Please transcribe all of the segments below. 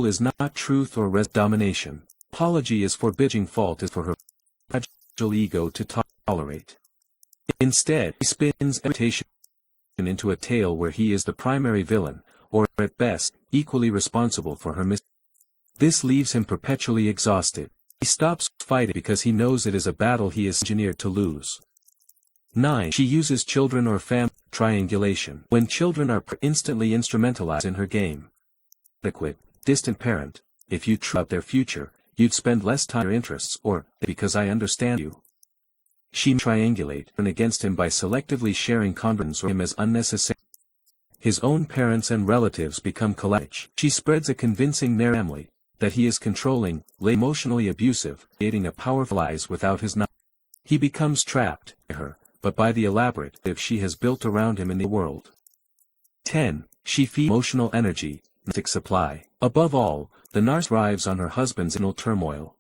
is not truth or domination. Apology is forbidding, fault is for her fragile ego to tolerate. Instead, he spins irritation into a tale where he is the primary villain, or at best, equally responsible for her mistakes. This leaves him perpetually exhausted. He stops fighting because he knows it is a battle he is engineered to lose. 9. She uses children or family triangulation. When children are instantly instrumentalized in her game. Adequate, distant parent, if you true up their future, you'd spend less time on your interests, or, because I understand you. She triangulate against him by selectively sharing conversations or him as unnecessary. His own parents and relatives become collateral. She spreads a convincing narrative that he is controlling, emotionally abusive, creating a powerful lies without his knowledge. He becomes trapped by her, but by the elaborate life she has built around him in the world. 10. She feeds emotional energy, narcissistic supply. Above all, the narcissist thrives on her husband's inner turmoil.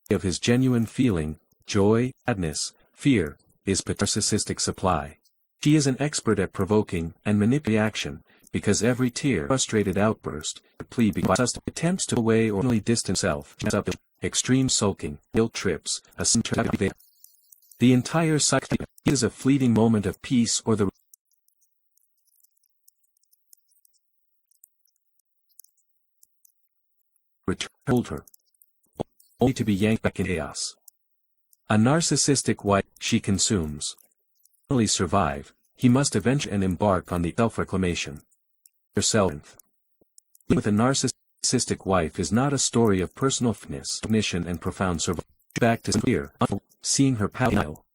Of his genuine feeling, joy, sadness, fear, is narcissistic supply. She is an expert at provoking and manipulating action, because every tear, frustrated outburst, plea because attempts to away or only distance self, extreme sulking, guilt trips, a the entire cycle is a fleeting moment of peace or the return hold her, only to be yanked back in chaos. A narcissistic wife she consumes. To only survive, he must eventually embark on the self-reclamation. Herself. With a narcissistic wife is not a story of personal fitness, recognition and profound survival. Back to fear, seeing her pale.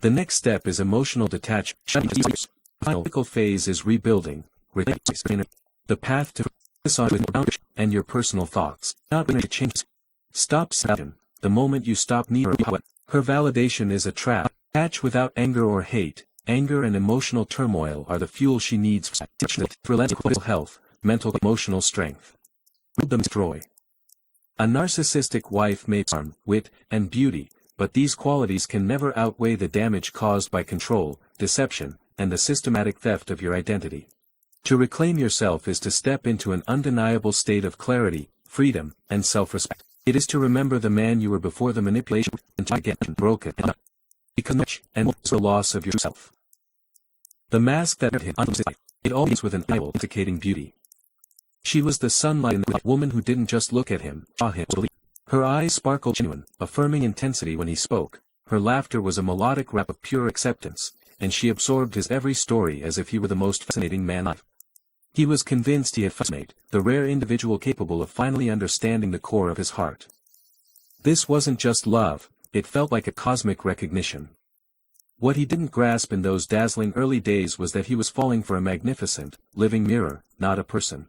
The next step is emotional detachment. The final phase is rebuilding, the path to focus on with and your personal thoughts, not when it changes. Stop saying, the moment you stop needing her validation is a trap. Detach without anger or hate. Anger and emotional turmoil are the fuel she needs for mental health, mental emotional strength. Them destroy. A narcissistic wife may charm, wit, and beauty, but these qualities can never outweigh the damage caused by control, deception, and the systematic theft of your identity. To reclaim yourself is to step into an undeniable state of clarity, freedom, and self-respect. It is to remember the man you were before the manipulation and to get broken, and the loss of yourself. The mask that hid it always with an intoxicating beauty. She was the sunlight in the woman who didn't just look at him, saw him. Her eyes sparkled genuine, affirming intensity when he spoke. Her laughter was a melodic rap of pure acceptance, and she absorbed his every story as if he were the most fascinating man alive. He was convinced he had found the rare individual capable of finally understanding the core of his heart. This wasn't just love, it felt like a cosmic recognition. What he didn't grasp in those dazzling early days was that he was falling for a magnificent, living mirror, not a person.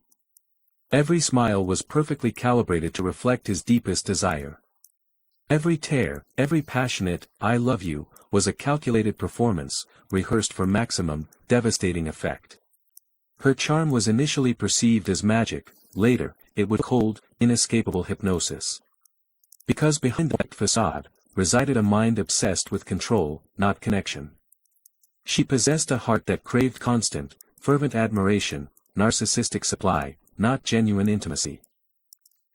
Every smile was perfectly calibrated to reflect his deepest desire. Every tear, every passionate, I love you, was a calculated performance, rehearsed for maximum, devastating effect. Her charm was initially perceived as magic, later, it was cold, inescapable hypnosis. Because behind that facade, resided a mind obsessed with control, not connection. She possessed a heart that craved constant, fervent admiration, narcissistic supply, not genuine intimacy.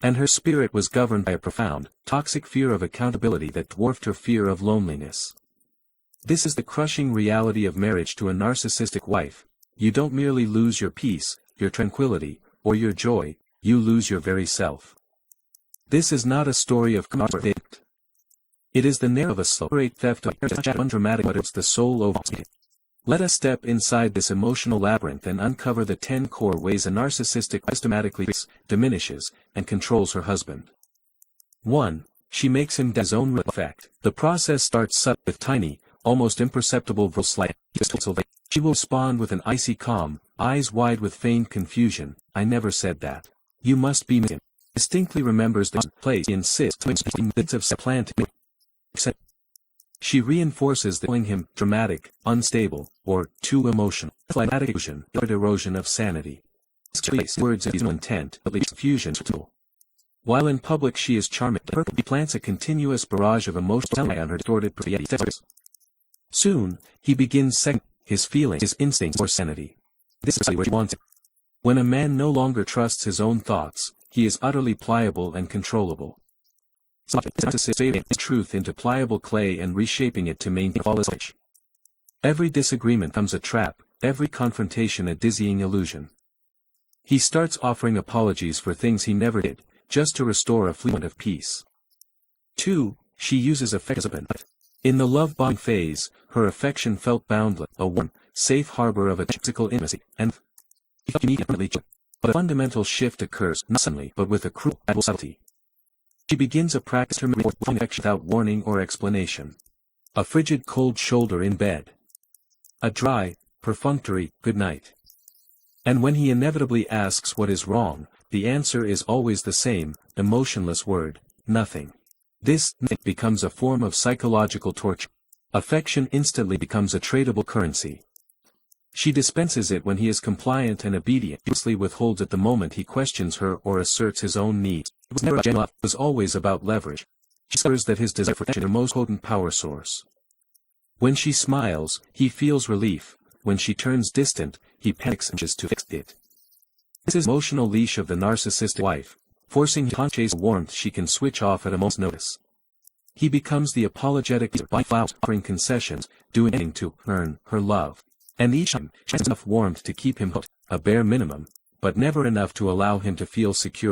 And her spirit was governed by a profound, toxic fear of accountability that dwarfed her fear of loneliness. This is the crushing reality of marriage to a narcissistic wife. You don't merely lose your peace, your tranquility, or your joy, you lose your very self. This is not a story of comfort. It is the narrative of a slow theft of undramatic but it's the soul over. Let us step inside this emotional labyrinth and uncover the 10 core ways a narcissistic systematically diminishes and controls her husband. 1. She makes him his own effect. The process starts subtle with tiny, almost imperceptible slight. She will respond with an icy calm, eyes wide with feigned confusion. I never said that. You must be missing. Distinctly remembers the place. He insists in bits of supplanting. She reinforces the calling him dramatic, unstable, or too emotional. Climatic erosion of sanity. Words of intent, at least fusion. While in public she is charming, he plants a continuous barrage of emotional on her distorted personality. Soon, he begins second his feelings, his instincts, or sanity. This is where he wants it. When a man no longer trusts his own thoughts, he is utterly pliable and controllable. Narcissist saving truth into pliable clay and reshaping it to maintain flawless image. Every disagreement becomes a trap, every confrontation a dizzying illusion. He starts offering apologies for things he never did, just to restore a fleeting moment of peace. 2. She uses affection. In the love-bombing phase, her affection felt boundless, a warm, safe harbor of a physical intimacy, and unique. But a fundamental shift occurs, not suddenly but with a cruel subtlety. She begins a practice of affection without warning or explanation. A frigid cold shoulder in bed. A dry, perfunctory, good night. And when he inevitably asks what is wrong, the answer is always the same, emotionless word, nothing. This becomes a form of psychological torture. Affection instantly becomes a tradable currency. She dispenses it when he is compliant and obedient, uselessly withholds at the moment he questions her or asserts his own needs. It was never genuine, it was always about leverage. She discovers that his desire for attention is her most potent power source. When she smiles, he feels relief. When she turns distant, he panics and wishes to fix it. This is the emotional leash of the narcissistic wife, forcing him to chase warmth she can switch off at a moment's notice. He becomes the apologetic buying flowers, offering concessions, doing anything to earn her love. And each time, she has enough warmth to keep him hooked, a bare minimum, but never enough to allow him to feel secure.